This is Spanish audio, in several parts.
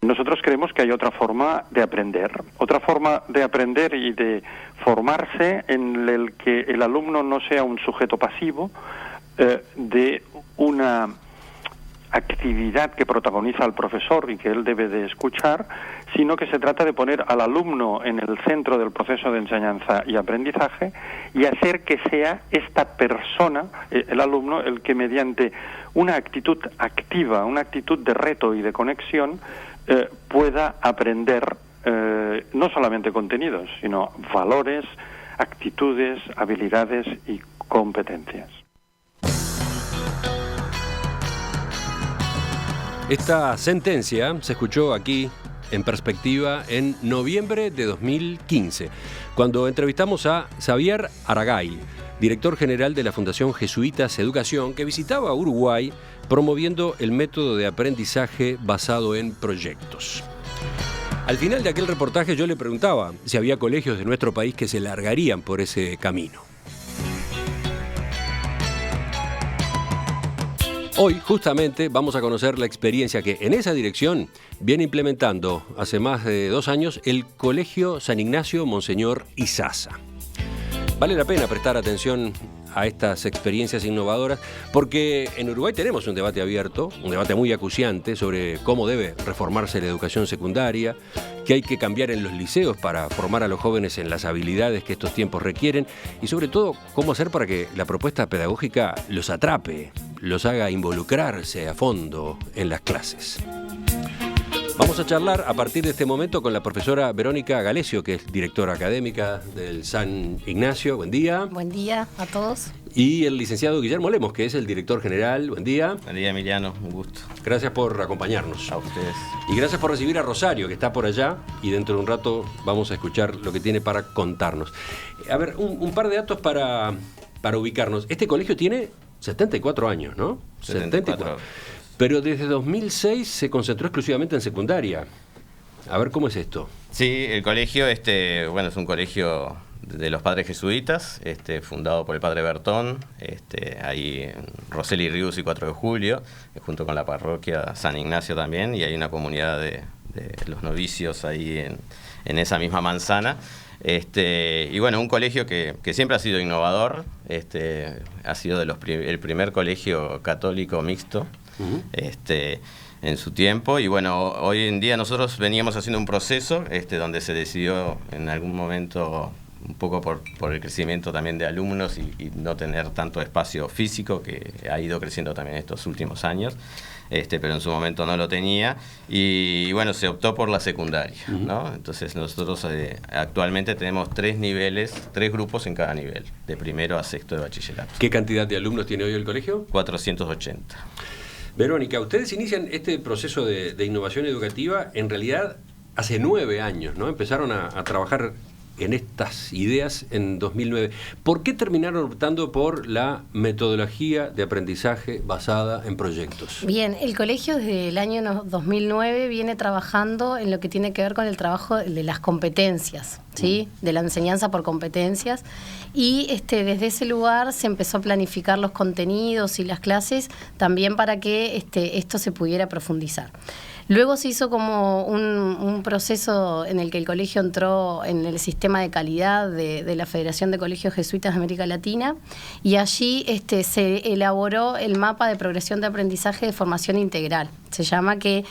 Nosotros creemos que hay otra forma de aprender y de formarse en el que el alumno no sea un sujeto pasivo de una actividad que protagoniza al profesor y que él debe de escuchar, sino que se trata de poner al alumno en el centro del proceso de enseñanza y aprendizaje y hacer que sea esta persona, el alumno, el que mediante una actitud activa, una actitud de reto y de conexión, pueda aprender no solamente contenidos, sino valores, actitudes, habilidades y competencias. Esta sentencia se escuchó aquí en Perspectiva en noviembre de 2015, cuando entrevistamos a Xavier Aragay, director general de la Fundación Jesuitas Educación, que visitaba Uruguay promoviendo el método de aprendizaje basado en proyectos. Al final de aquel reportaje yo le preguntaba si había colegios de nuestro país que se largarían por ese camino. Hoy, justamente, vamos a conocer la experiencia que en esa dirección viene implementando hace más de 2 años el Colegio San Ignacio Monseñor Izaza. Vale la pena prestar atención a estas experiencias innovadoras porque en Uruguay tenemos un debate abierto, un debate muy acuciante sobre cómo debe reformarse la educación secundaria, qué hay que cambiar en los liceos para formar a los jóvenes en las habilidades que estos tiempos requieren y sobre todo cómo hacer para que la propuesta pedagógica los atrape, los haga involucrarse a fondo en las clases. Vamos a charlar a partir de este momento con la profesora Verónica Galesio, que es directora académica del San Ignacio. Buen día. Buen día a todos. Y el licenciado Guillermo Lemos, que es el director general. Buen día. Buen día, Emiliano. Un gusto. Gracias por acompañarnos. A ustedes. Y gracias por recibir a Rosario, que está por allá, y dentro de un rato vamos a escuchar lo que tiene para contarnos. A ver, un par de datos para ubicarnos. Este colegio tiene 74 años, ¿no? 74. Pero desde 2006 se concentró exclusivamente en secundaria. A ver, ¿cómo es esto? Sí, el colegio, es un colegio de los padres jesuitas, fundado por el padre Bertón, ahí en Roseli Ríos y 4 de Julio, junto con la parroquia San Ignacio también, y hay una comunidad de los novicios ahí en esa misma manzana. Y bueno, un colegio que siempre ha sido innovador, ha sido el primer colegio católico mixto. En su tiempo, y bueno, hoy en día nosotros veníamos haciendo un proceso donde se decidió en algún momento, un poco por el crecimiento también de alumnos y no tener tanto espacio físico, que ha ido creciendo también estos últimos años, pero en su momento no lo tenía, y bueno, se optó por la secundaria, ¿no? Entonces nosotros actualmente tenemos 3 niveles, 3 grupos en cada nivel, de primero a sexto de bachillerato. ¿Qué cantidad de alumnos tiene hoy el colegio? 480. Verónica, ustedes inician este proceso de innovación educativa en realidad hace 9 años, ¿no? Empezaron a trabajar en estas ideas en 2009. ¿Por qué terminaron optando por la metodología de aprendizaje basada en proyectos? Bien, el colegio desde el año 2009 viene trabajando en lo que tiene que ver con el trabajo de las competencias, ¿sí? De la enseñanza por competencias, y desde ese lugar se empezó a planificar los contenidos y las clases también para que esto se pudiera profundizar. Luego se hizo como un proceso en el que el colegio entró en el sistema de calidad de la Federación de Colegios Jesuitas de América Latina, y allí se elaboró el mapa de progresión de aprendizaje de formación integral. Se llama, que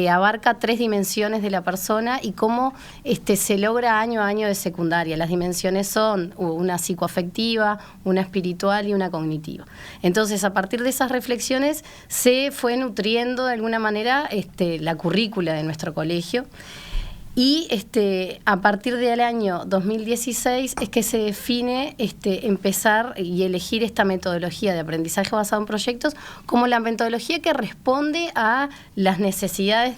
abarca 3 dimensiones de la persona y cómo se logra año a año de secundaria. Las dimensiones son una psicoafectiva, una espiritual y una cognitiva. Entonces, a partir de esas reflexiones se fue nutriendo de alguna manera la currícula de nuestro colegio. Y a partir del año 2016 es que se define empezar y elegir esta metodología de aprendizaje basado en proyectos como la metodología que responde a las necesidades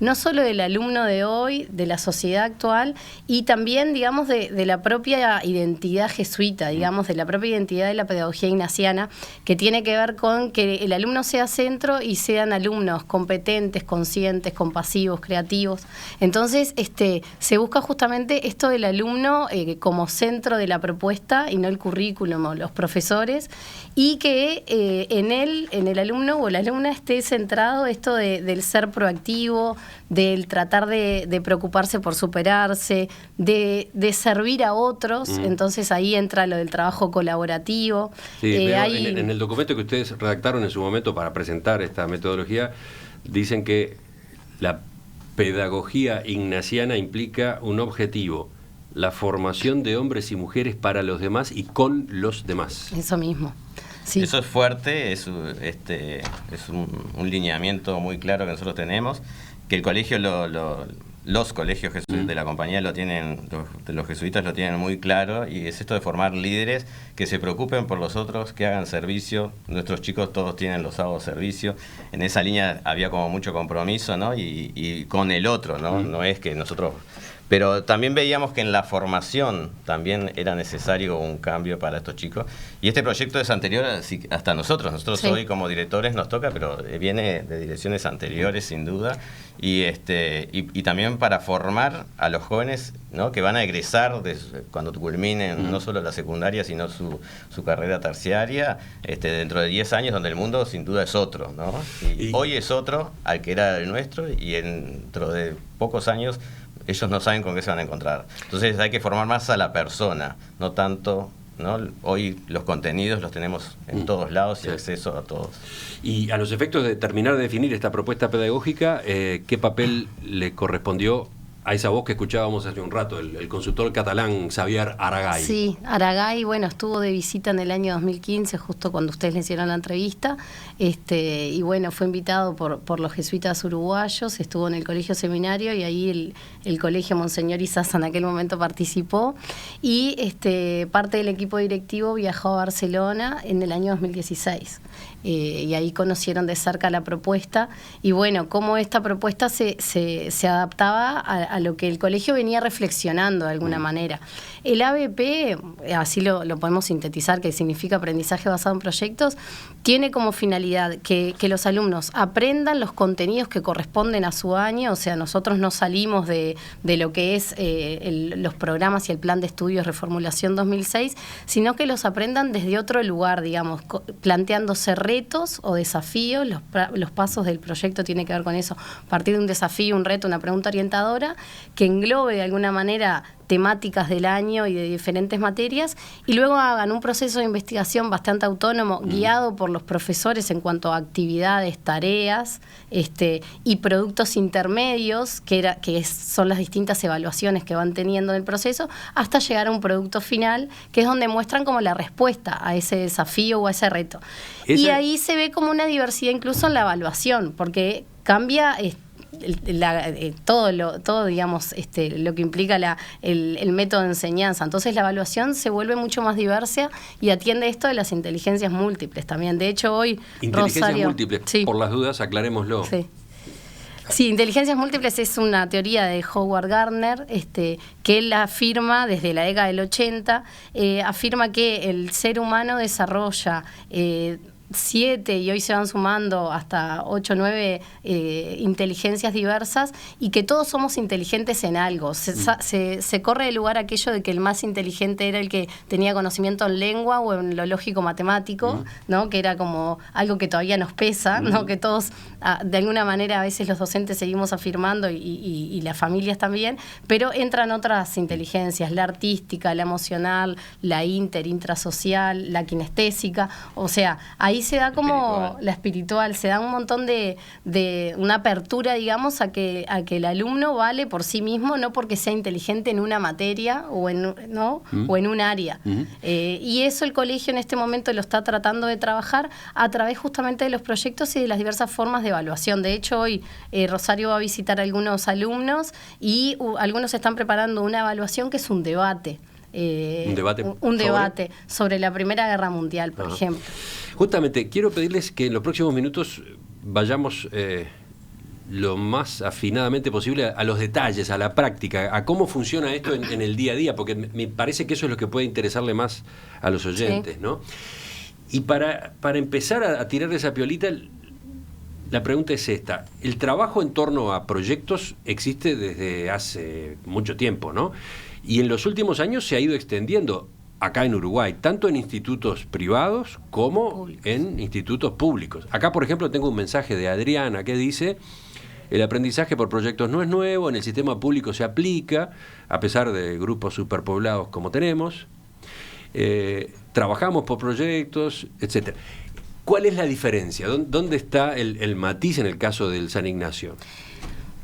no solo del alumno de hoy, de la sociedad actual, y también, digamos, de la propia identidad jesuita, digamos, de la propia identidad de la pedagogía ignaciana, que tiene que ver con que el alumno sea centro y sean alumnos competentes, conscientes, compasivos, creativos. Entonces, Entonces, se busca justamente esto del alumno como centro de la propuesta y no el currículum o los profesores, y que en el alumno o la alumna esté centrado esto del ser proactivo, del tratar de preocuparse por superarse, de servir a otros. Entonces ahí entra lo del trabajo colaborativo. Sí, en el documento que ustedes redactaron en su momento para presentar esta metodología, dicen que la pedagogía ignaciana implica un objetivo: la formación de hombres y mujeres para los demás y con los demás. Eso mismo. Sí. Eso es fuerte, es un lineamiento muy claro que nosotros tenemos, que el colegio, los colegios de la compañía lo tienen, los jesuitas lo tienen muy claro, y es esto de formar líderes que se preocupen por los otros, que hagan servicio. Nuestros chicos todos tienen los sábados servicio. En esa línea había como mucho compromiso, ¿no? Y con el otro, ¿no? No es que nosotros... Pero también veíamos que en la formación también era necesario un cambio para estos chicos. Y este proyecto es anterior hasta nosotros. Nosotros sí. Hoy como directores nos toca, pero viene de direcciones anteriores sin duda. Y también para formar a los jóvenes, ¿no? Que van a egresar cuando culminen no solo la secundaria, sino su carrera terciaria, dentro de 10 años, donde el mundo sin duda es otro, ¿no? Y hoy es otro al que era el nuestro, y dentro de pocos años ellos no saben con qué se van a encontrar. Entonces hay que formar más a la persona, no tanto, ¿no? Hoy los contenidos los tenemos en todos lados y acceso a todos. Y a los efectos de terminar de definir esta propuesta pedagógica, ¿qué papel le correspondió a esa voz que escuchábamos hace un rato, el consultor catalán Xavier Aragay? Sí, Aragay, bueno, estuvo de visita en el año 2015, justo cuando ustedes le hicieron la entrevista, y bueno, fue invitado por los jesuitas uruguayos, estuvo en el colegio seminario, y ahí el colegio Monseñor Izaza en aquel momento participó, y parte del equipo directivo viajó a Barcelona en el año 2016. Y ahí conocieron de cerca la propuesta, y bueno, cómo esta propuesta se adaptaba a lo que el colegio venía reflexionando de alguna manera. El ABP, así lo podemos sintetizar, que significa aprendizaje basado en proyectos, tiene como finalidad que los alumnos aprendan los contenidos que corresponden a su año. O sea, nosotros no salimos de lo que es los programas y el plan de estudios Reformulación 2006, sino que los aprendan desde otro lugar, digamos, planteándose retos o desafíos. Los pasos del proyecto tienen que ver con eso: partir de un desafío, un reto, una pregunta orientadora que englobe de alguna manera temáticas del año y de diferentes materias, y luego hagan un proceso de investigación bastante autónomo, guiado por los profesores en cuanto a actividades, tareas, y productos intermedios, que son las distintas evaluaciones que van teniendo en el proceso, hasta llegar a un producto final, que es donde muestran como la respuesta a ese desafío o a ese reto. Y ahí se ve como una diversidad incluso en la evaluación, porque cambia todo digamos, lo que implica el método de enseñanza. Entonces la evaluación se vuelve mucho más diversa y atiende esto de las inteligencias múltiples también. De hecho, hoy inteligencias múltiples, sí. Por las dudas, aclarémoslo. Sí. Sí, inteligencias múltiples es una teoría de Howard Gardner, que él afirma desde la década del 80, afirma que el ser humano desarrolla 7, y hoy se van sumando hasta 8 o 9 inteligencias diversas, y que todos somos inteligentes en algo. Se corre de lugar aquello de que el más inteligente era el que tenía conocimiento en lengua o en lo lógico matemático, ¿no? Que era como algo que todavía nos pesa, ¿no? Que todos, de alguna manera, a veces los docentes seguimos afirmando, y las familias también, pero entran otras inteligencias: la artística, la emocional, la intrasocial, la kinestésica. O sea, ahí se da como la espiritual, se da un montón de una apertura, digamos, a que el alumno vale por sí mismo, no porque sea inteligente en una materia o en un área. Y eso el colegio en este momento lo está tratando de trabajar a través justamente de los proyectos y de las diversas formas de evaluación. De hecho, hoy Rosario va a visitar a algunos alumnos, y algunos están preparando una evaluación que es un debate. Un debate sobre la Primera Guerra Mundial, por ejemplo. Justamente, quiero pedirles que en los próximos minutos vayamos lo más afinadamente posible a los detalles, a la práctica, a cómo funciona esto en el día a día, porque me parece que eso es lo que puede interesarle más a los oyentes, sí. ¿No? Y para empezar a tirar esa piolita, La pregunta es esta. El trabajo en torno a proyectos existe desde hace mucho tiempo, ¿no? Y en los últimos años se ha ido extendiendo acá en Uruguay, tanto en institutos privados como en institutos públicos. Acá, por ejemplo, tengo un mensaje de Adriana que dice: el aprendizaje por proyectos no es nuevo, en el sistema público se aplica, a pesar de grupos superpoblados como tenemos. Trabajamos por proyectos, etcétera. ¿Cuál es la diferencia? ¿Dónde está el matiz en el caso del San Ignacio?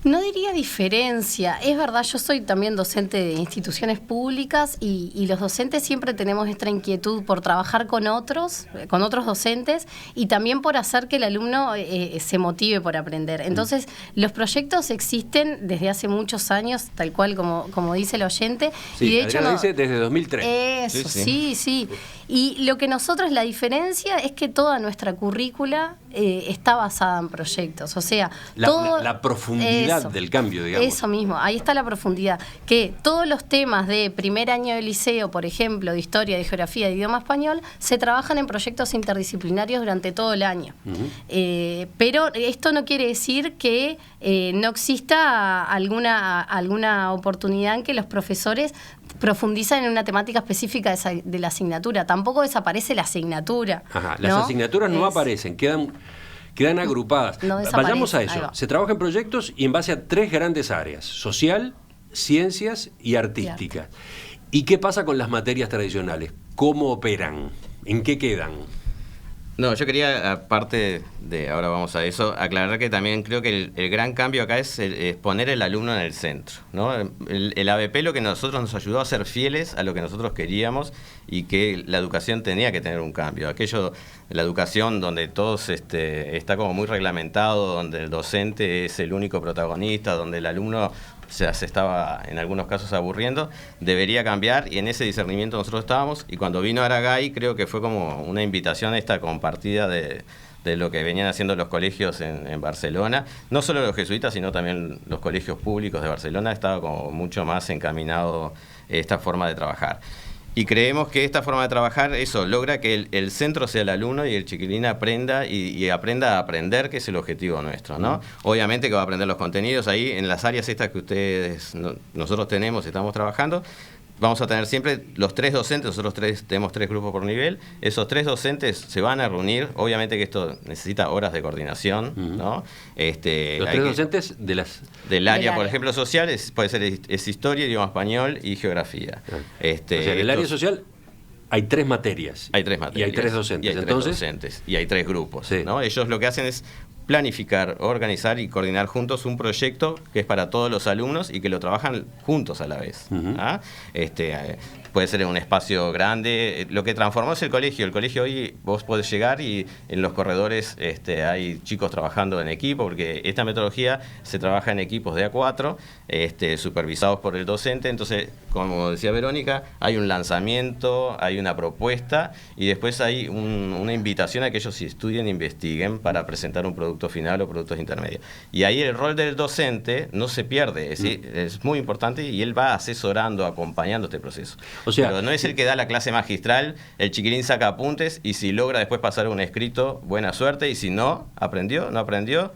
No diría diferencia. Es verdad, yo soy también docente de instituciones públicas y los docentes siempre tenemos esta inquietud por trabajar con otros docentes y también por hacer que el alumno se motive por aprender. Entonces, los proyectos existen desde hace muchos años, tal cual como dice el oyente. Sí, y de hecho dice desde 2003. Eso, sí. Y lo que nosotros, la diferencia es que toda nuestra currícula está basada en proyectos. O sea, la profundidad del cambio, digamos. Eso mismo, ahí está la profundidad. Que todos los temas de primer año de liceo, por ejemplo, de historia, de geografía, de idioma español, se trabajan en proyectos interdisciplinarios durante todo el año. Pero esto no quiere decir que no exista alguna oportunidad en que los profesores profundizan en una temática específica de la asignatura. Tampoco desaparece la asignatura. Ajá, las asignaturas no aparecen, quedan agrupadas. No vayamos a eso. Se trabaja en proyectos y en base a 3 grandes áreas: social, ciencias y artística. ¿Y qué pasa con las materias tradicionales? ¿Cómo operan? ¿En qué quedan? No, yo quería, aparte de, ahora vamos a eso, aclarar que también creo que el gran cambio acá es poner el alumno en el centro, ¿no? El ABP lo que nosotros nos ayudó a ser fieles a lo que nosotros queríamos y que la educación tenía que tener un cambio. La educación donde todos está como muy reglamentado, donde el docente es el único protagonista, donde el alumno se estaba en algunos casos aburriendo, debería cambiar, y en ese discernimiento nosotros estábamos, y cuando vino Aragay creo que fue como una invitación esta compartida de lo que venían haciendo los colegios en Barcelona, no solo los jesuitas, sino también los colegios públicos de Barcelona. Estaba como mucho más encaminado esta forma de trabajar. Y creemos que esta forma de trabajar, eso, logra que el centro sea el alumno y el chiquilín aprenda y aprenda a aprender, que es el objetivo nuestro, ¿no? Obviamente que va a aprender los contenidos ahí, en las áreas estas que nosotros estamos trabajando. Vamos a tener siempre los 3 docentes, nosotros tenemos 3 grupos por nivel, esos 3 docentes se van a reunir, obviamente que esto necesita horas de coordinación, ¿no? Los 3 docentes del área, por ejemplo, social, puede ser es historia, idioma español y geografía. O sea, en el área social hay 3 materias. Hay 3 materias. Y hay 3 docentes. Y hay 3 docentes. Y hay 3 grupos, sí, ¿no? Ellos lo que hacen es planificar, organizar y coordinar juntos un proyecto que es para todos los alumnos y que lo trabajan juntos a la vez. ¿Ah? Puede ser en un espacio grande. Lo que transformó es el colegio. El colegio hoy vos podés llegar y en los corredores hay chicos trabajando en equipo, porque esta metodología se trabaja en equipos de A4, supervisados por el docente. Entonces, como decía Verónica, hay un lanzamiento, hay una propuesta y después hay una invitación a que ellos estudien e investiguen para presentar un producto final o productos intermedios. Y ahí el rol del docente no se pierde, es muy importante, y él va asesorando, acompañando este proceso. O sea, pero no es el que da la clase magistral, el chiquilín saca apuntes y si logra después pasar un escrito, buena suerte, y si no, no aprendió,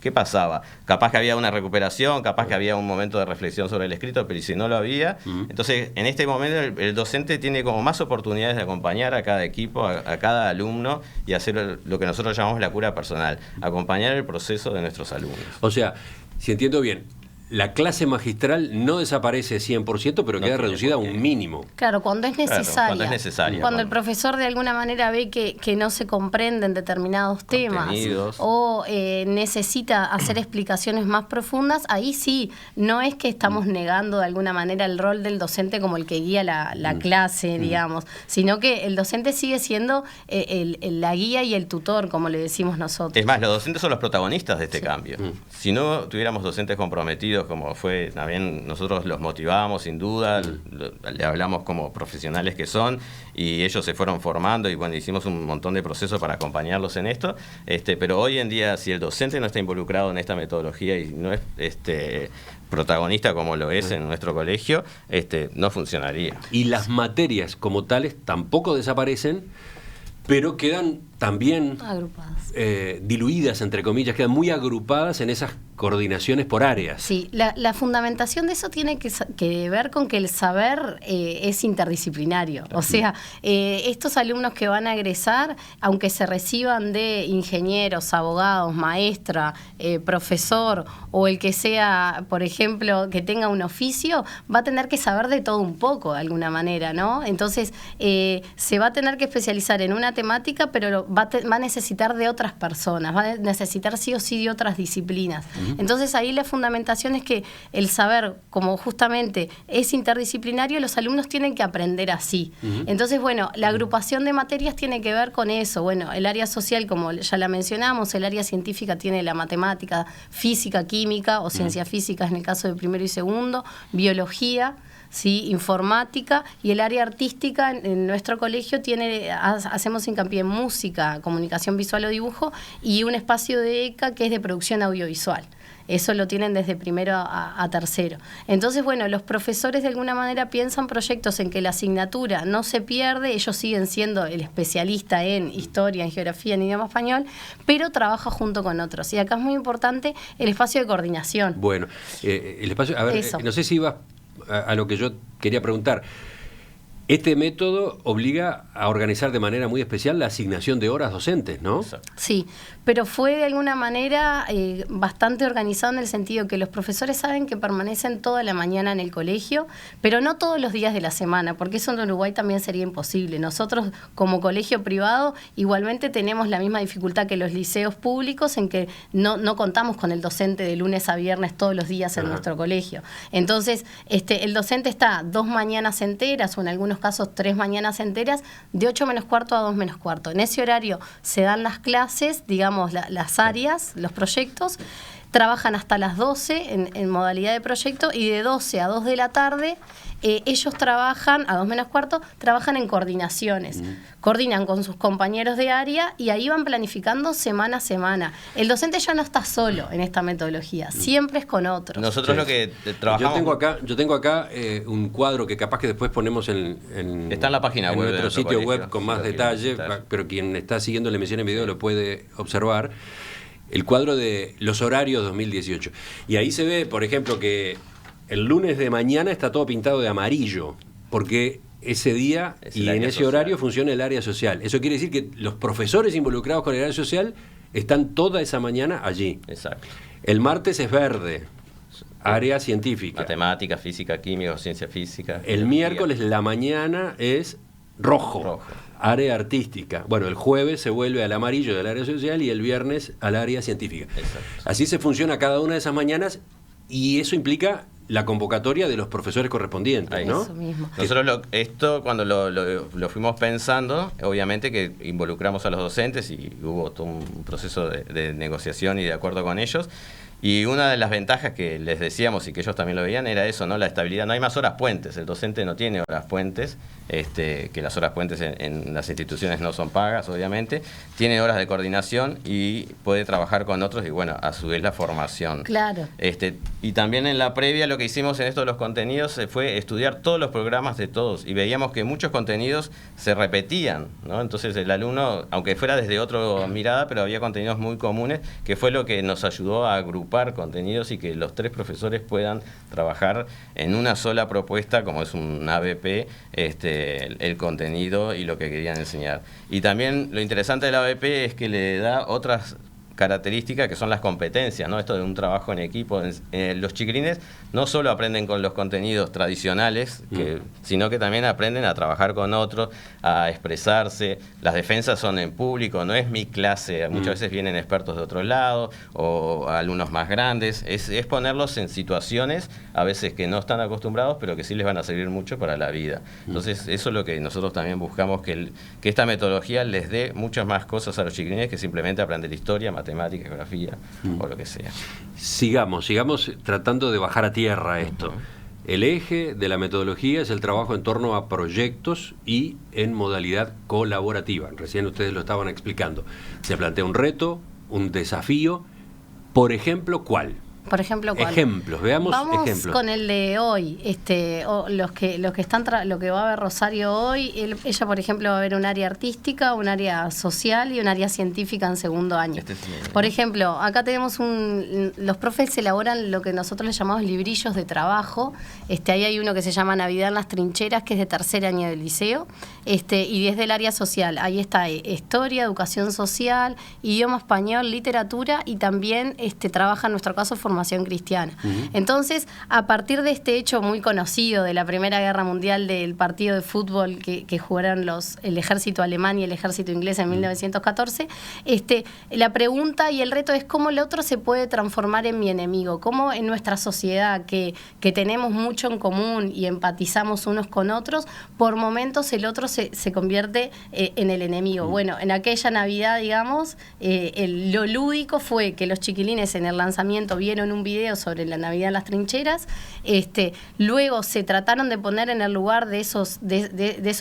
¿qué pasaba? Capaz que había una recuperación, capaz que había un momento de reflexión sobre el escrito, pero si no lo había, entonces en este momento el docente tiene como más oportunidades de acompañar a cada equipo, a cada alumno, y hacer lo que nosotros llamamos la cura personal, acompañar el proceso de nuestros alumnos. O sea, si entiendo bien, la clase magistral no desaparece 100%, pero queda reducida a un mínimo. Claro, cuando es necesaria. Cuando el profesor de alguna manera ve que no se comprenden determinados temas o necesita hacer explicaciones más profundas, ahí sí, no es que estamos negando de alguna manera el rol del docente como el que guía la clase, digamos, sino que el docente sigue siendo la guía y el tutor, como le decimos nosotros. Es más, los docentes son los protagonistas de este cambio. Si no tuviéramos docentes comprometidos, como fue también, nosotros los motivamos sin duda, le hablamos como profesionales que son, y ellos se fueron formando y bueno, hicimos un montón de procesos para acompañarlos en esto, pero hoy en día si el docente no está involucrado en esta metodología y no es protagonista como lo es en nuestro colegio, no funcionaría. Y las materias como tales tampoco desaparecen, pero quedan también diluidas, entre comillas, quedan muy agrupadas en esas coordinaciones por áreas. Sí, la fundamentación de eso tiene que ver con que el saber es interdisciplinario. O sea, estos alumnos que van a egresar, aunque se reciban de ingenieros, abogados, maestra, profesor o el que sea, por ejemplo, que tenga un oficio, va a tener que saber de todo un poco, de alguna manera, ¿no? Entonces, se va a tener que especializar en una temática, pero va a necesitar de otras personas, va a necesitar sí o sí de otras disciplinas. Entonces ahí la fundamentación es que el saber, como justamente es interdisciplinario, los alumnos tienen que aprender así. Entonces, bueno, la agrupación de materias tiene que ver con eso. Bueno, el área social, como ya la mencionamos, el área científica tiene la matemática, física, química o ciencias físicas en el caso de primero y segundo, biología, ¿sí? Informática, y el área artística en nuestro colegio hacemos hincapié en música, comunicación visual o dibujo, y un espacio de ECA que es de producción audiovisual. Eso lo tienen desde primero a tercero. Entonces, bueno, los profesores de alguna manera piensan proyectos en que la asignatura no se pierde, ellos siguen siendo el especialista en historia, en geografía, en idioma español, pero trabaja junto con otros. Y acá es muy importante el espacio de coordinación. Bueno, el espacio, a ver, no sé si ibas a lo que yo quería preguntar. Este método obliga a organizar de manera muy especial la asignación de horas docentes, ¿no? Sí, pero fue de alguna manera bastante organizado en el sentido que los profesores saben que permanecen toda la mañana en el colegio, pero no todos los días de la semana, porque eso en Uruguay también sería imposible. Nosotros, como colegio privado, igualmente tenemos la misma dificultad que los liceos públicos en que no contamos con el docente de lunes a viernes todos los días en nuestro colegio. Entonces, el docente está 2 mañanas enteras o en algunos casos 3 mañanas enteras, de 8 menos cuarto a 2 menos cuarto. En ese horario se dan las clases, digamos, las áreas, los proyectos, trabajan hasta las 12 en modalidad de proyecto, y de 12 a 2 de la tarde ellos trabajan, a 2 menos cuarto, trabajan en coordinaciones. Coordinan con sus compañeros de área y ahí van planificando semana a semana. El docente ya no está solo en esta metodología, siempre es con otros. Nosotros lo que trabajamos... Yo tengo acá un cuadro que capaz que después ponemos está en la página web, nuestro sitio colegio, web con más detalle, pero quien está siguiendo la emisión en video lo puede observar. El cuadro de los horarios 2018. Y ahí se ve, por ejemplo, que el lunes de mañana está todo pintado de amarillo, porque ese día y en ese horario funciona el área social. Eso quiere decir que los profesores involucrados con el área social están toda esa mañana allí. Exacto. El martes es verde, área científica. Matemática, física, química, ciencia física. El miércoles la mañana es rojo. Área artística. Bueno, el jueves se vuelve al amarillo del área social y el viernes al área científica. Exacto. Así se funciona cada una de esas mañanas, y eso implica la convocatoria de los profesores correspondientes, ¿no? Eso mismo. Nosotros esto cuando lo fuimos pensando, obviamente que involucramos a los docentes y hubo todo un proceso de negociación y de acuerdo con ellos. Y una de las ventajas que les decíamos y que ellos también lo veían era eso, ¿no? La estabilidad. No hay más horas puentes. El docente no tiene horas puentes, que las horas puentes en las instituciones no son pagas, obviamente. Tiene horas de coordinación y puede trabajar con otros y, bueno, a su vez la formación. Claro. Y también en la previa lo que hicimos en esto de los contenidos fue estudiar todos los programas de todos y veíamos que muchos contenidos se repetían, ¿no? Entonces el alumno, aunque fuera desde otra mirada, pero había contenidos muy comunes, que fue lo que nos ayudó a agrupar contenidos y que los 3 profesores puedan trabajar en una sola propuesta, como es un ABP, el contenido y lo que querían enseñar. Y también lo interesante del ABP es que le da otras características que son las competencias, ¿no? Esto de un trabajo en equipo. Los chiquilines no solo aprenden con los contenidos tradicionales, sino que también aprenden a trabajar con otros, a expresarse. Las defensas son en público, no es mi clase. Muchas veces vienen expertos de otro lado o alumnos más grandes. Es ponerlos en situaciones a veces que no están acostumbrados, pero que sí les van a servir mucho para la vida. Entonces, eso es lo que nosotros también buscamos, que esta metodología les dé muchas más cosas a los chiquilines que simplemente aprender historia, matemática, geografía o lo que sea. Sigamos tratando de bajar a tierra esto. El eje de la metodología es el trabajo en torno a proyectos y en modalidad colaborativa. Recién ustedes lo estaban explicando. Se plantea un reto, un desafío. Por ejemplo, ¿cuál? Por ejemplo, ¿cuál? Ejemplos, veamos Vamos ejemplos. con el de hoy, o los que están lo que va a ver Rosario hoy. Ella, por ejemplo, va a ver un área artística, un área social y un área científica en segundo año. Por ejemplo, acá tenemos los profes elaboran lo que nosotros le llamamos librillos de trabajo. Ahí hay uno que se llama Navidad en las trincheras, que es de tercer año del liceo, y desde el área social. Ahí está historia, educación social, idioma español, literatura, y también trabaja en nuestro caso formación cristiana. Entonces, a partir de este hecho muy conocido de la Primera Guerra Mundial, del partido de fútbol que jugaron el ejército alemán y el ejército inglés en 1914, la pregunta y el reto es cómo el otro se puede transformar en mi enemigo, cómo en nuestra sociedad que tenemos mucho en común y empatizamos unos con otros, por momentos el otro se convierte en el enemigo. Bueno, en aquella Navidad, digamos, lo lúdico fue que los chiquilines en el lanzamiento vieron un video sobre la Navidad en las trincheras, luego se trataron de poner en el lugar de esos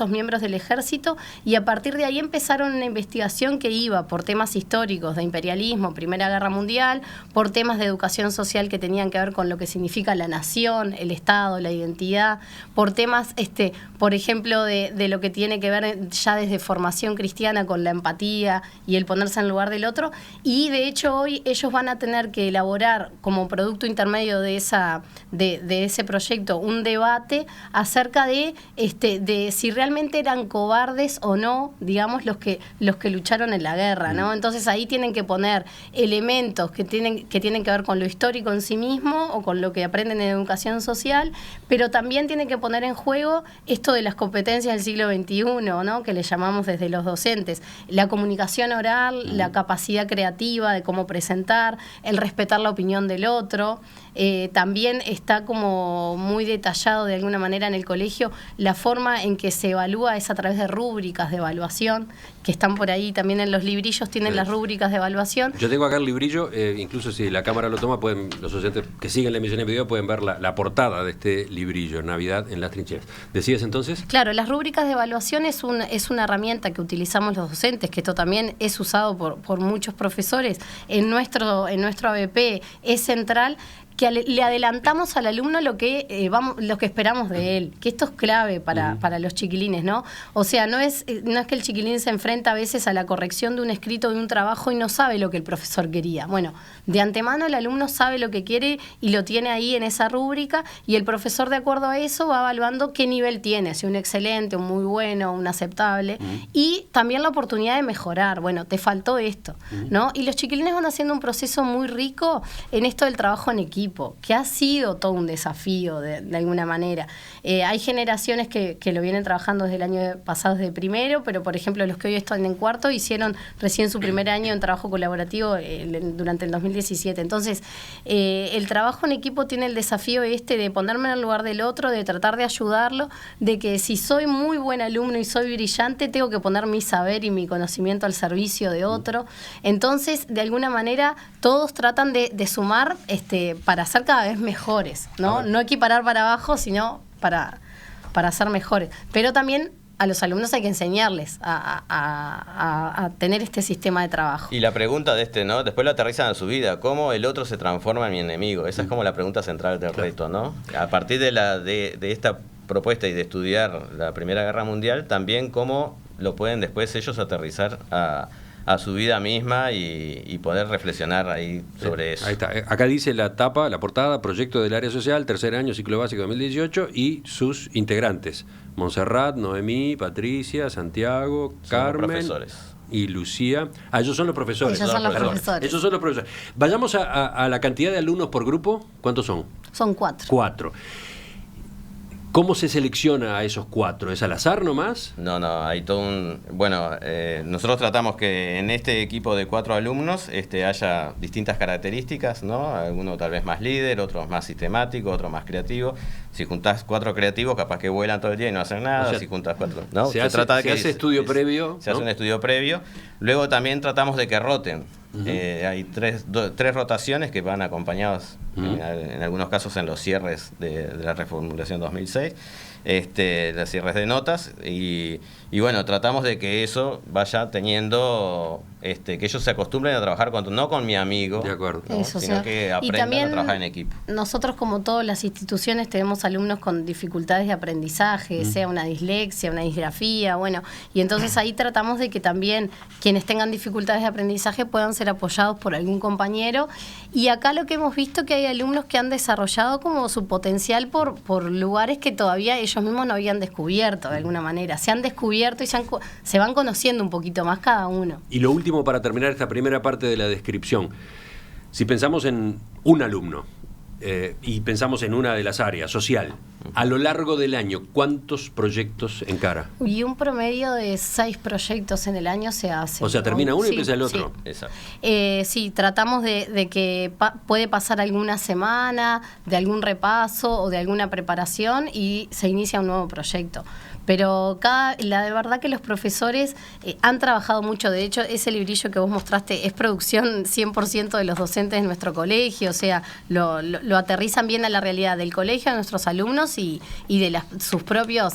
miembros del ejército, y a partir de ahí empezaron una investigación que iba por temas históricos de imperialismo, Primera Guerra Mundial, por temas de educación social que tenían que ver con lo que significa la nación, el Estado, la identidad, por temas, por ejemplo, de lo que tiene que ver ya desde formación cristiana con la empatía y el ponerse en el lugar del otro. Y de hecho hoy ellos van a tener que elaborar como producto intermedio de ese proyecto un debate acerca de si realmente eran cobardes o no, digamos, los que lucharon en la guerra, ¿no? Entonces ahí tienen que poner elementos que tienen que ver con lo histórico en sí mismo o con lo que aprenden en educación social, pero también tienen que poner en juego esto de las competencias del siglo XXI, ¿no? Que le llamamos desde los docentes, la comunicación oral, la capacidad creativa de cómo presentar, el respetar la opinión del otro. También está como muy detallado de alguna manera en el colegio la forma en que se evalúa es a través de rúbricas de evaluación que están por ahí también en los librillos, tienen las rúbricas de evaluación. Yo tengo acá el librillo, incluso si la cámara lo toma, los oyentes que siguen la emisión en video pueden ver la portada de este librillo, Navidad en las trincheras. ¿Decías entonces? Claro, las rúbricas de evaluación es una herramienta que utilizamos los docentes, que esto también es usado por muchos profesores. En nuestro ABP es central, que le adelantamos al alumno lo que esperamos de él, que esto es clave para los chiquilines, ¿no? O sea, no es que el chiquilín se enfrenta a veces a la corrección de un escrito, de un trabajo, y no sabe lo que el profesor quería. Bueno, de antemano el alumno sabe lo que quiere y lo tiene ahí en esa rúbrica, y el profesor, de acuerdo a eso, va evaluando qué nivel tiene, si un excelente, un muy bueno, un aceptable, y también la oportunidad de mejorar. Bueno, te faltó esto, ¿no? Y los chiquilines van haciendo un proceso muy rico en esto del trabajo en equipo, que ha sido todo un desafío de alguna manera. Hay generaciones que lo vienen trabajando desde el año pasado, desde primero, pero por ejemplo los que hoy están en cuarto hicieron recién su primer año en trabajo colaborativo durante el 2017. Entonces, el trabajo en equipo tiene el desafío de ponerme en el lugar del otro, de tratar de ayudarlo, de que si soy muy buen alumno y soy brillante, tengo que poner mi saber y mi conocimiento al servicio de otro. Entonces, de alguna manera, todos tratan de sumar para ser cada vez mejores, ¿no? No equiparar para abajo, sino para ser mejores. Pero también a los alumnos hay que enseñarles a tener este sistema de trabajo. Y la pregunta de ¿no? Después lo aterrizan a su vida, ¿cómo el otro se transforma en mi enemigo? Esa es como la pregunta central del reto, ¿no? A partir de esta propuesta y de estudiar la Primera Guerra Mundial, también cómo lo pueden después ellos aterrizar a su vida misma y poder reflexionar ahí sobre eso. Ahí está. Acá dice la portada, proyecto del área social, tercer año, ciclo básico 2018, y sus integrantes: Montserrat, Noemí, Patricia, Santiago, Carmen y Lucía. Ellos son los profesores. Ellos son los profesores. Ellos son los profesores. Vayamos a la cantidad de alumnos por grupo. ¿Cuántos son? Son 4. 4. ¿Cómo se selecciona a esos 4? ¿Es al azar nomás? No, hay todo un... Bueno, nosotros tratamos que en este equipo de 4 alumnos haya distintas características, ¿no? Alguno tal vez más líder, otros más sistemático, otro más creativo. Si juntás 4 creativos, capaz que vuelan todo el día y no hacen nada. O sea, si juntás 4... ¿no? Se hace estudio previo. Se hace un estudio previo. Luego también tratamos de que roten. Hay tres rotaciones que van acompañados en algunos casos en los cierres de la reformulación 2006, los cierres de notas y bueno, tratamos de que eso vaya teniendo que ellos se acostumbren a trabajar no con mi amigo, de acuerdo, ¿no? Eso, sino que aprendan a trabajar en equipo. Nosotros, como todas las instituciones, tenemos alumnos con dificultades de aprendizaje, sea una dislexia, una disgrafía, bueno, y entonces ahí tratamos de que también quienes tengan dificultades de aprendizaje puedan ser apoyados por algún compañero. Y acá lo que hemos visto que hay alumnos que han desarrollado como su potencial por lugares que todavía ellos mismos no habían descubierto de alguna manera. Se han descubierto y se van conociendo un poquito más cada uno. Y lo último, para terminar esta primera parte de la descripción, si pensamos en un alumno y pensamos en una de las áreas, social, a lo largo del año, ¿cuántos proyectos encara? Y un promedio de 6 proyectos en el año se hace. O sea, termina uno y sí, empieza el otro. Sí, Exacto. Sí, tratamos de que puede pasar alguna semana, de algún repaso o de alguna preparación y se inicia un nuevo proyecto. Pero la de verdad que los profesores han trabajado mucho. De hecho, ese librillo que vos mostraste es producción 100% de los docentes de nuestro colegio. O sea, lo aterrizan bien a la realidad del colegio, de nuestros alumnos y de sus propios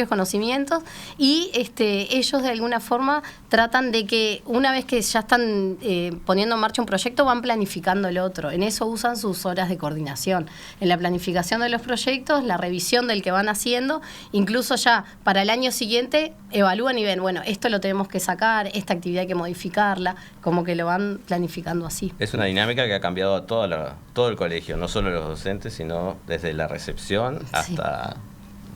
conocimientos. Y ellos de alguna forma tratan de que una vez que ya están poniendo en marcha un proyecto, van planificando el otro. En eso usan sus horas de coordinación. En la planificación de los proyectos, la revisión del que van haciendo, incluso ya para el año siguiente evalúan y ven, bueno, esto lo tenemos que sacar, esta actividad hay que modificarla, como que lo van planificando así. Es una dinámica que ha cambiado a todo el colegio, no solo los docentes, sino desde la recepción hasta,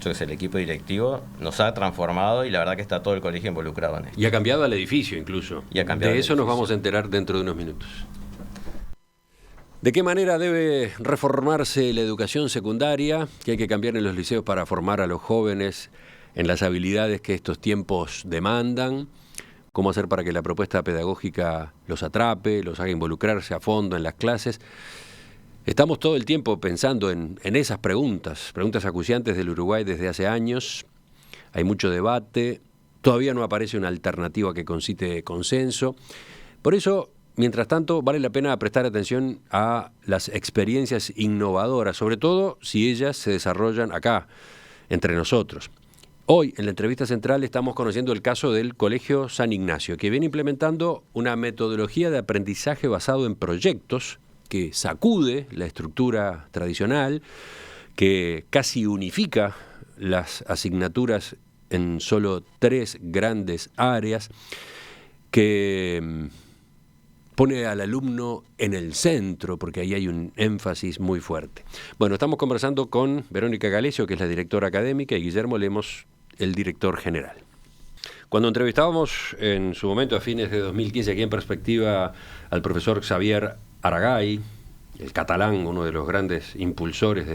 yo que sé, el equipo directivo, nos ha transformado y la verdad que está todo el colegio involucrado en esto. Y ha cambiado el edificio incluso. Y ha cambiado de eso nos vamos a enterar dentro de unos minutos. ¿De qué manera debe reformarse la educación secundaria? ¿Qué hay que cambiar en los liceos para formar a los jóvenes en las habilidades que estos tiempos demandan? ¿Cómo hacer para que la propuesta pedagógica los atrape, los haga involucrarse a fondo en las clases? Estamos todo el tiempo pensando en esas preguntas acuciantes del Uruguay desde hace años. Hay mucho debate, todavía no aparece una alternativa que concite consenso. Por eso, mientras tanto, vale la pena prestar atención a las experiencias innovadoras, sobre todo si ellas se desarrollan acá, entre nosotros. Hoy, en la entrevista central, estamos conociendo el caso del Colegio San Ignacio, que viene implementando una metodología de aprendizaje basado en proyectos que sacude la estructura tradicional, que casi unifica las asignaturas en solo 3 grandes áreas, que pone al alumno en el centro, porque ahí hay un énfasis muy fuerte. Bueno, estamos conversando con Verónica Galesio, que es la directora académica, y Guillermo Lemos, el director general. Cuando entrevistábamos en su momento, a fines de 2015, aquí en Perspectiva, al profesor Xavier Aragay, el catalán, uno de los grandes impulsores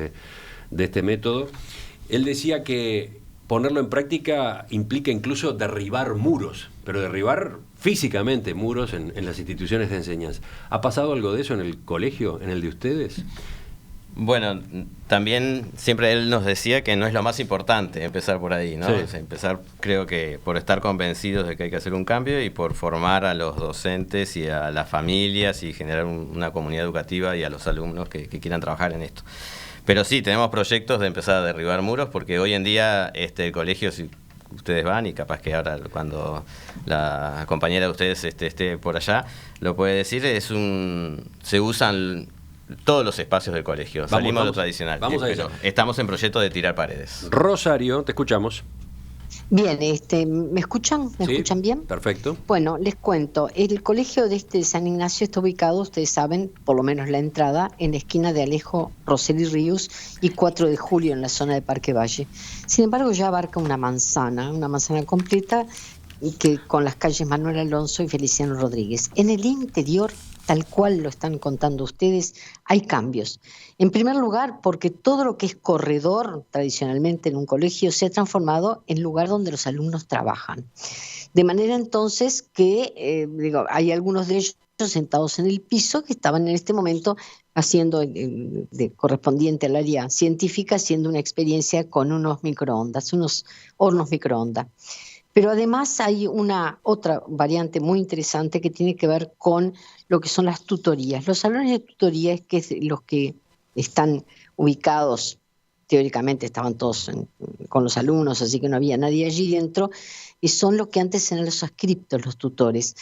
de este método, él decía que ponerlo en práctica implica incluso derribar muros, pero derribar físicamente muros en las instituciones de enseñanza. ¿Ha pasado algo de eso en el colegio, en el de ustedes? Bueno, también siempre él nos decía que no es lo más importante empezar por ahí, ¿no? Sí. O sea, empezar, creo que por estar convencidos de que hay que hacer un cambio y por formar a los docentes y a las familias y generar una comunidad educativa y a los alumnos que quieran trabajar en esto. Pero sí, tenemos proyectos de empezar a derribar muros porque hoy en día el colegio, si ustedes van y capaz que ahora cuando la compañera de ustedes esté por allá, lo puede decir, se usan todos los espacios del colegio. Salimos de lo tradicional. Vamos a eso. Estamos en proyecto de tirar paredes. Rosario, te escuchamos. Bien, ¿me escuchan? ¿Me Sí, escuchan bien? Perfecto. Bueno, les cuento. El colegio de San Ignacio está ubicado, ustedes saben, por lo menos la entrada, en la esquina de Alejo Roseli Ríos y 4 de Julio, en la zona de Parque Valle. Sin embargo, ya abarca una manzana completa, y que con las calles Manuel Alonso y Feliciano Rodríguez. En el interior, tal cual lo están contando ustedes, hay cambios. En primer lugar, porque todo lo que es corredor tradicionalmente en un colegio se ha transformado en lugar donde los alumnos trabajan. De manera entonces que, hay algunos de ellos sentados en el piso que estaban en este momento haciendo, de correspondiente al área científica, haciendo una experiencia con unos hornos microondas. Pero además hay una otra variante muy interesante que tiene que ver con lo que son las tutorías. Los salones de tutorías, que es los que están ubicados, teóricamente estaban todos con los alumnos, así que no había nadie allí dentro, son los que antes eran los adscriptos, los tutores.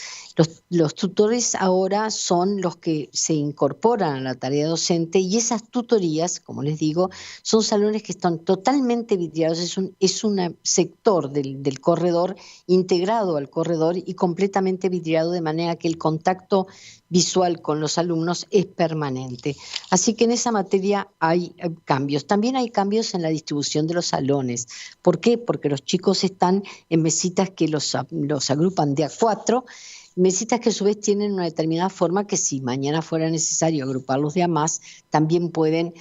Los tutores ahora son los que se incorporan a la tarea docente, y esas tutorías, como les digo, son salones que están totalmente vidriados, es un sector del corredor integrado al corredor y completamente vidriado, de manera que el contacto visual con los alumnos es permanente. Así que en esa materia hay cambios. También hay cambios en la distribución de los salones. ¿Por qué? Porque los chicos están en mesitas que los agrupan de a 4, mesitas que a su vez tienen una determinada forma que, si mañana fuera necesario agruparlos de a más, también pueden,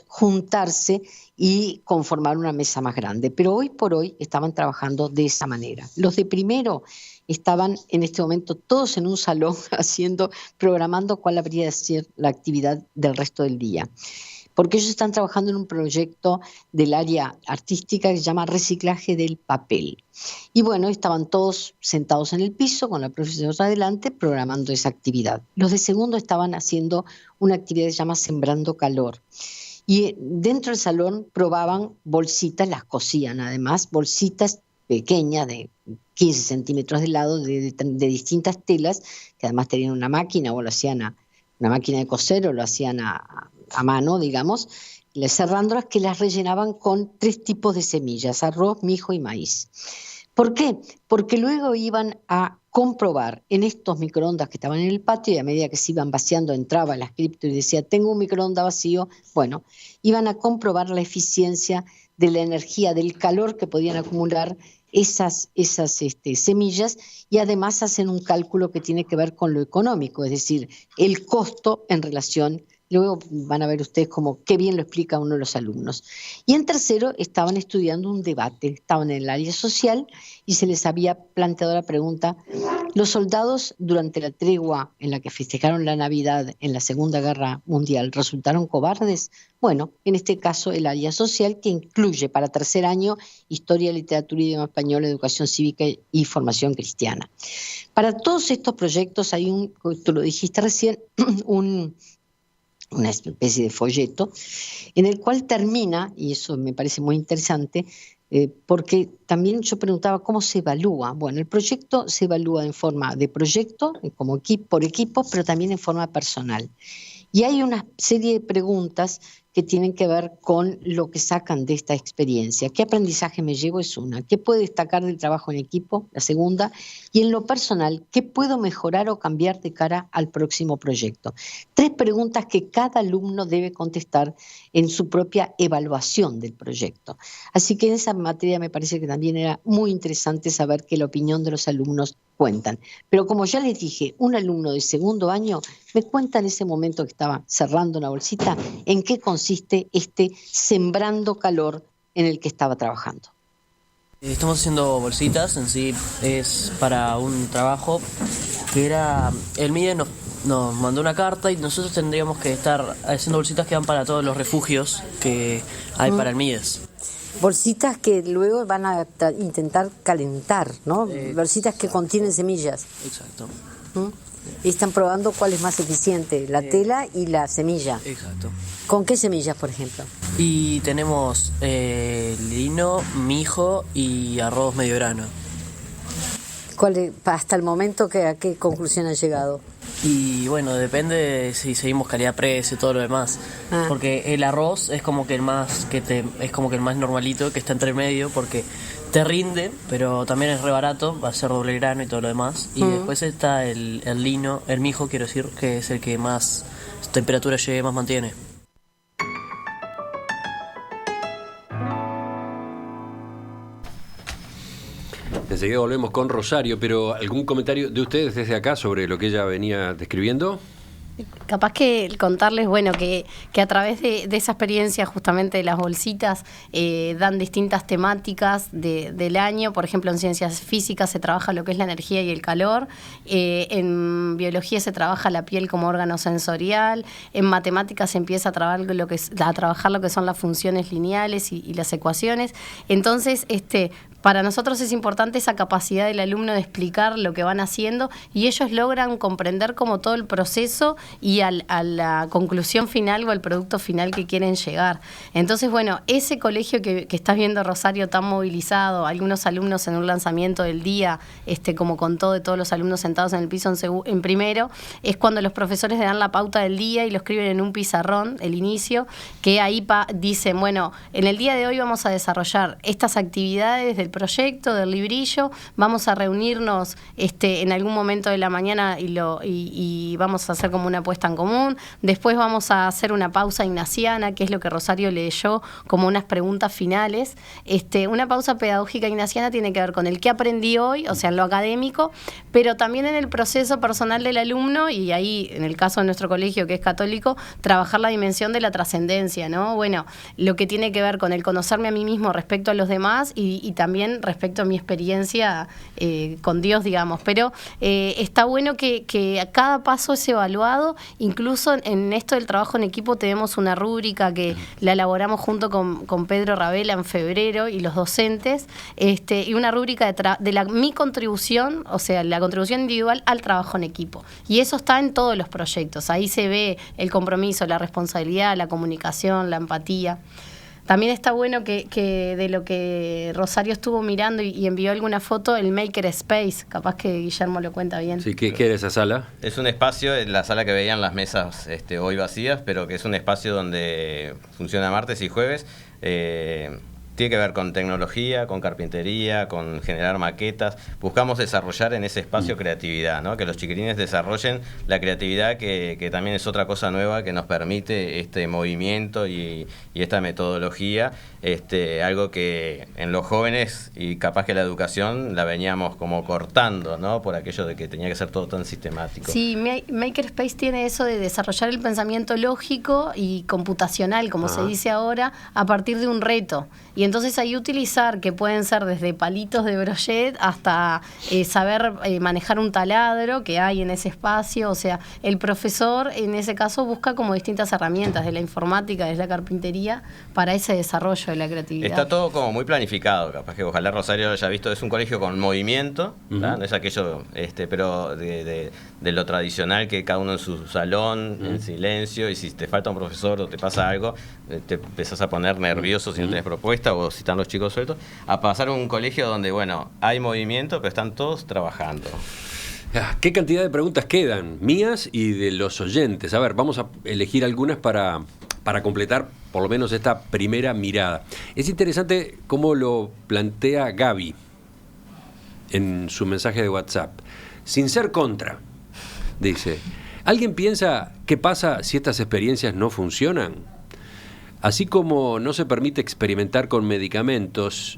juntarse y conformar una mesa más grande. Pero hoy por hoy estaban trabajando de esa manera. Los de primero estaban en este momento todos en un salón programando cuál habría de ser la actividad del resto del día. Porque ellos están trabajando en un proyecto del área artística que se llama reciclaje del papel. Y bueno, estaban todos sentados en el piso con la profesora adelante programando esa actividad. Los de segundo estaban haciendo una actividad que se llama Sembrando Calor. Y dentro del salón probaban bolsitas, las cosían además, bolsitas pequeñas de 15 centímetros de lado, de distintas telas, que además tenían una máquina, o lo hacían una máquina de coser, o lo hacían a mano, digamos, cerrándolas, que las rellenaban con 3 tipos de semillas: arroz, mijo y maíz. ¿Por qué? Porque luego iban a comprobar en estos microondas que estaban en el patio, y a medida que se iban vaciando entraba el adscripto y decía: tengo un microondas vacío. Bueno, iban a comprobar la eficiencia de la energía, del calor que podían acumular esas semillas, y además hacen un cálculo que tiene que ver con lo económico, es decir, el costo en relación. Luego van a ver ustedes como qué bien lo explica uno de los alumnos. Y en tercero estaban estudiando un debate, estaban en el área social y se les había planteado la pregunta: ¿los soldados durante la tregua en la que festejaron la Navidad en la Segunda Guerra Mundial resultaron cobardes? Bueno, en este caso el área social, que incluye para tercer año Historia, Literatura, Idioma Español, Educación Cívica y Formación Cristiana. Para todos estos proyectos hay tú lo dijiste recién, una especie de folleto, en el cual termina, y eso me parece muy interesante, porque también yo preguntaba cómo se evalúa. Bueno, el proyecto se evalúa en forma de proyecto, como por equipo, pero también en forma personal. Y hay una serie de preguntas que tienen que ver con lo que sacan de esta experiencia. ¿Qué aprendizaje me llevo? Es una. ¿Qué puedo destacar del trabajo en equipo? La segunda. Y en lo personal, ¿qué puedo mejorar o cambiar de cara al próximo proyecto? 3 preguntas que cada alumno debe contestar en su propia evaluación del proyecto. Así que en esa materia me parece que también era muy interesante saber que la opinión de los alumnos cuentan. Pero como ya les dije, un alumno de segundo año me cuenta en ese momento que estaba cerrando una bolsita en qué consiste este Sembrando Calor en el que estaba trabajando. Estamos haciendo bolsitas, en sí es para un trabajo que era, el MIDE nos mandó una carta y nosotros tendríamos que estar haciendo bolsitas que van para todos los refugios que hay para el MIDES. Bolsitas que luego van a intentar calentar, ¿no? Bolsitas que contienen semillas. Exacto. Y están probando cuál es más eficiente, la tela y la semilla. Exacto. ¿Con qué semillas, por ejemplo? Y tenemos lino, mijo y arroz medio grano. Hasta el momento, ¿a qué conclusión han llegado? Y bueno, depende de si seguimos calidad-precio y todo lo demás. Porque el arroz es como que el más normalito, que está entre medio, porque te rinde, pero también es re barato, va a ser doble grano y todo lo demás. Y después está el lino, el mijo, quiero decir, que es el que más temperatura llegue, más mantiene. Enseguida volvemos con Rosario, pero ¿algún comentario de ustedes desde acá sobre lo que ella venía describiendo? Capaz que contarles, bueno, que a través de esa experiencia justamente de las bolsitas dan distintas temáticas del año. Por ejemplo, en ciencias físicas se trabaja lo que es la energía y el calor, en biología se trabaja la piel como órgano sensorial, en matemáticas se empieza a trabajar lo que son las funciones lineales y las ecuaciones. Entonces, para nosotros es importante esa capacidad del alumno de explicar lo que van haciendo y ellos logran comprender como todo el proceso y a la conclusión final o al producto final que quieren llegar. Entonces, bueno, ese colegio que estás viendo, Rosario, tan movilizado, algunos alumnos en un lanzamiento del día, como contó, de todos los alumnos sentados en el piso en primero, es cuando los profesores le dan la pauta del día y lo escriben en un pizarrón, el inicio, que ahí dicen, bueno, en el día de hoy vamos a desarrollar estas actividades del proyecto, del librillo, vamos a reunirnos en algún momento de la mañana y vamos a hacer como una puesta en común, después vamos a hacer una pausa ignaciana, que es lo que Rosario leyó como unas preguntas finales. Una pausa pedagógica ignaciana tiene que ver con el que aprendí hoy, o sea, en lo académico, pero también en el proceso personal del alumno, y ahí, en el caso de nuestro colegio, que es católico, trabajar la dimensión de la trascendencia, ¿no? Bueno, lo que tiene que ver con el conocerme a mí mismo respecto a los demás y también respecto a mi experiencia con Dios, digamos. Pero está bueno que a cada paso es evaluado. Incluso en esto del trabajo en equipo tenemos una rúbrica que la elaboramos junto con Pedro Ravela en febrero y los docentes, y una rúbrica de mi contribución, o sea, la contribución individual al trabajo en equipo. Y eso está en todos los proyectos. Ahí se ve el compromiso, la responsabilidad, la comunicación, la empatía. También está bueno que de lo que Rosario estuvo mirando y envió alguna foto, el Maker Space, capaz que Guillermo lo cuenta bien. Sí, ¿qué era esa sala? Es un espacio, la sala que veían las mesas hoy vacías, pero que es un espacio donde funciona martes y jueves. Tiene que ver con tecnología, con carpintería, con generar maquetas. Buscamos desarrollar en ese espacio creatividad, ¿no? Que los chiquilines desarrollen la creatividad, que también es otra cosa nueva que nos permite este movimiento y esta metodología. Algo que en los jóvenes y capaz que la educación la veníamos como cortando, ¿no? Por aquello de que tenía que ser todo tan sistemático. Sí, Makerspace tiene eso de desarrollar el pensamiento lógico y computacional, como se dice ahora, a partir de un reto. Y entonces ahí utilizar, que pueden ser desde palitos de brochet hasta saber manejar un taladro que hay en ese espacio. O sea, el profesor en ese caso busca como distintas herramientas de la informática, de la carpintería, para ese desarrollo de la creatividad. Está todo como muy planificado, capaz que ojalá Rosario lo haya visto. Es un colegio con movimiento, ¿no? No es aquello, pero de lo tradicional, que cada uno en su salón, en silencio, y si te falta un profesor o te pasa algo, te empezás a poner nervioso si no tenés propuesta o si están los chicos sueltos, a pasar a un colegio donde, bueno, hay movimiento, pero están todos trabajando. ¿Qué cantidad de preguntas quedan? Mías y de los oyentes. A ver, vamos a elegir algunas para completar por lo menos esta primera mirada. Es interesante cómo lo plantea Gaby en su mensaje de WhatsApp. Sin ser contra, dice, ¿alguien piensa qué pasa si estas experiencias no funcionan? Así como no se permite experimentar con medicamentos,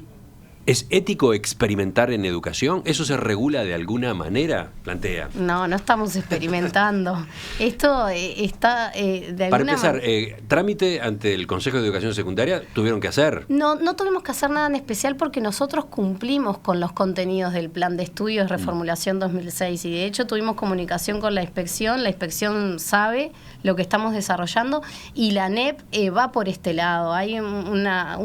¿es ético experimentar en educación? ¿Eso se regula de alguna manera? Plantea. No estamos experimentando. Esto está de alguna Para empezar, trámite ante el Consejo de Educación Secundaria tuvieron que hacer. No tuvimos que hacer nada en especial porque nosotros cumplimos con los contenidos del Plan de Estudios Reformulación 2006 y de hecho tuvimos comunicación con la inspección sabe lo que estamos desarrollando y la ANEP va por este lado. Hay una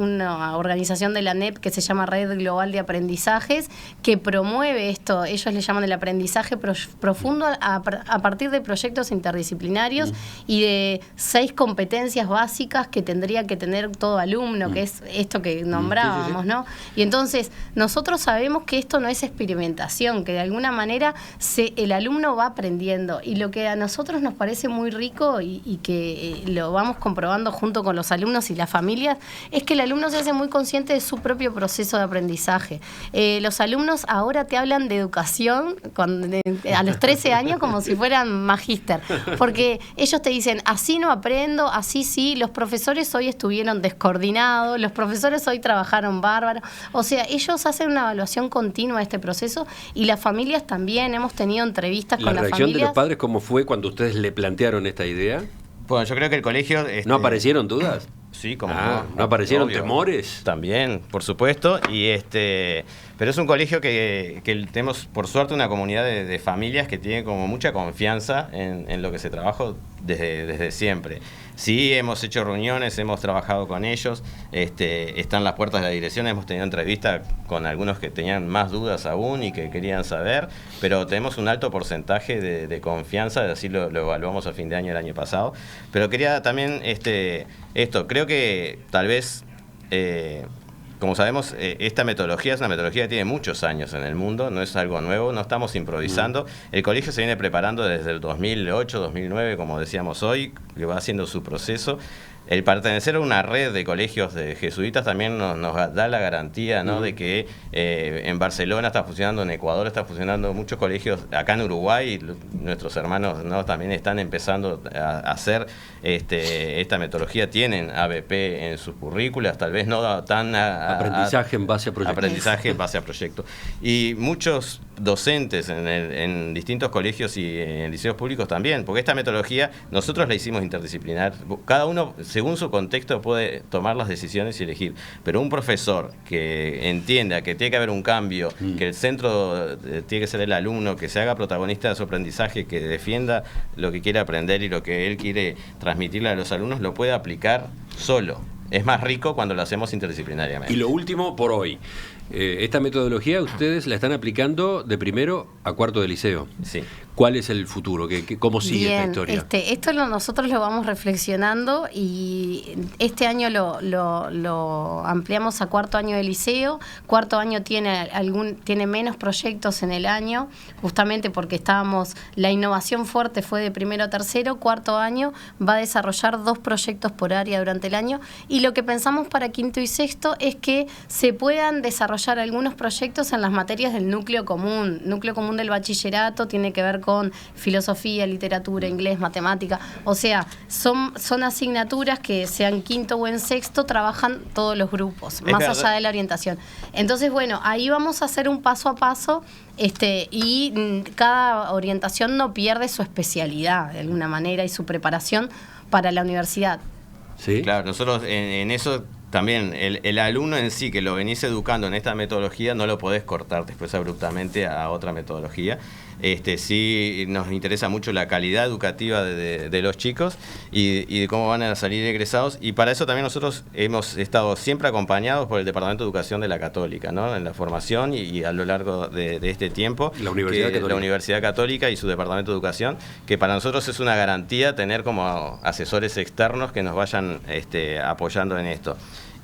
organización de la ANEP que se llama Red Global de Aprendizajes que promueve esto, ellos le llaman el aprendizaje profundo a partir de proyectos interdisciplinarios y de 6 competencias básicas que tendría que tener todo alumno, que es esto que nombrábamos, ¿no? Y entonces nosotros sabemos que esto no es experimentación, que de alguna manera el alumno va aprendiendo y lo que a nosotros nos parece muy rico y que lo vamos comprobando junto con los alumnos y las familias es que el alumno se hace muy consciente de su propio proceso de aprendizaje. Los alumnos ahora te hablan de educación a los 13 años como si fueran magíster, porque ellos te dicen, así no aprendo, así sí, los profesores hoy estuvieron descoordinados, los profesores hoy trabajaron bárbaro. O sea, ellos hacen una evaluación continua de este proceso y las familias también, hemos tenido entrevistas con las familias. ¿La reacción de los padres cómo fue cuando ustedes le plantearon esta idea? Bueno, yo creo que el colegio... ¿No aparecieron dudas? Sí, como ¿No aparecieron obvio. temores? También, por supuesto, y Pero es un colegio que tenemos, por suerte, una comunidad de familias que tiene como mucha confianza en lo que se trabaja desde siempre. Sí, hemos hecho reuniones, hemos trabajado con ellos, están las puertas de la dirección, hemos tenido entrevistas con algunos que tenían más dudas aún y que querían saber, pero tenemos un alto porcentaje de confianza, así lo evaluamos a fin de año el año pasado. Pero quería también creo que tal vez... como sabemos, esta metodología es una metodología que tiene muchos años en el mundo, no es algo nuevo, no estamos improvisando. El colegio se viene preparando desde el 2008, 2009, como decíamos hoy, que va haciendo su proceso. El pertenecer a una red de colegios de jesuitas también nos da la garantía, ¿no? De que en Barcelona está funcionando, en Ecuador está funcionando, muchos colegios, acá en Uruguay nuestros hermanos, ¿no? También están empezando a hacer esta metodología, tienen ABP en sus currículas, tal vez no tan... aprendizaje en base a proyectos. Aprendizaje en base a proyectos. Y muchos docentes en distintos colegios y en liceos públicos también, porque esta metodología nosotros la hicimos interdisciplinar, cada uno según su contexto puede tomar las decisiones y elegir, pero un profesor que entienda que tiene que haber un cambio, que el centro tiene que ser el alumno, que se haga protagonista de su aprendizaje, que defienda lo que quiere aprender y lo que él quiere transmitirle a los alumnos, lo puede aplicar solo. Es más rico cuando lo hacemos interdisciplinariamente. Y lo último por hoy. Esta metodología ustedes la están aplicando de primero a cuarto de liceo. Sí. ¿Cuál es el futuro? ¿Cómo sigue Bien, esta historia? Esto nosotros lo vamos reflexionando y este año lo ampliamos a cuarto año de liceo. Cuarto año tiene menos proyectos en el año, justamente porque la innovación fuerte fue de primero a tercero. Cuarto año va a desarrollar 2 proyectos por área durante el año, y lo que pensamos para quinto y sexto es que se puedan desarrollar algunos proyectos en las materias del núcleo común. Núcleo común del bachillerato tiene que ver con filosofía, literatura, inglés, matemática. O sea, son asignaturas que sean quinto o en sexto, trabajan todos los grupos, más allá de la orientación. Entonces, bueno, ahí vamos a hacer un paso a paso, y cada orientación no pierde su especialidad de alguna manera y su preparación para la universidad. ¿Sí? Claro, nosotros en eso también, el alumno en sí que lo venís educando en esta metodología, no lo podés cortar después abruptamente a otra metodología. Sí nos interesa mucho la calidad educativa de los chicos y de cómo van a salir egresados, y para eso también nosotros hemos estado siempre acompañados por el Departamento de Educación de la Católica, ¿no? En la formación y a lo largo de este tiempo. La Universidad Católica y su Departamento de Educación, que para nosotros es una garantía tener como asesores externos que nos vayan apoyando en esto.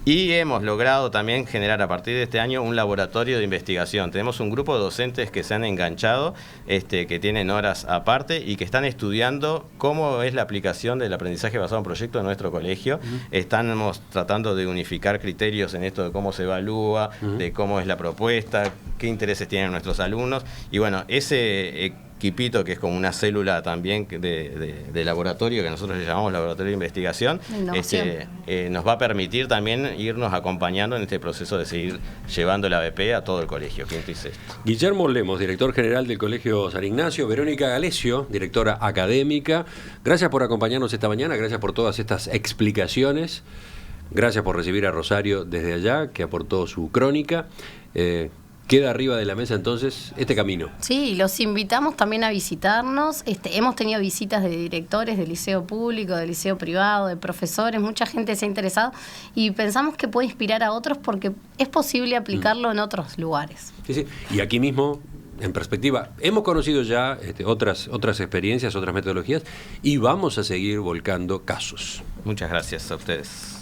Y hemos logrado también generar a partir de este año un laboratorio de investigación. Tenemos un grupo de docentes que se han enganchado, que tienen horas aparte y que están estudiando cómo es la aplicación del aprendizaje basado en proyectos en nuestro colegio. Estamos tratando de unificar criterios en esto de cómo se evalúa, de cómo es la propuesta, qué intereses tienen nuestros alumnos. Y bueno, ese equipito, que es como una célula también de laboratorio, que nosotros le llamamos laboratorio de investigación, nos va a permitir también irnos acompañando en este proceso de seguir llevando la ABP a todo el colegio, quinto y sexto. Guillermo Lemos, director general del Colegio San Ignacio, Verónica Galesio, directora académica, gracias por acompañarnos esta mañana, gracias por todas estas explicaciones, gracias por recibir a Rosario desde allá, que aportó su crónica. Queda arriba de la mesa entonces este camino. Sí, los invitamos también a visitarnos. Hemos tenido visitas de directores de liceo público, de liceo privado, de profesores, mucha gente se ha interesado y pensamos que puede inspirar a otros porque es posible aplicarlo en otros lugares. Sí. Y aquí mismo, en perspectiva, hemos conocido ya otras experiencias, otras metodologías y vamos a seguir volcando casos. Muchas gracias a ustedes.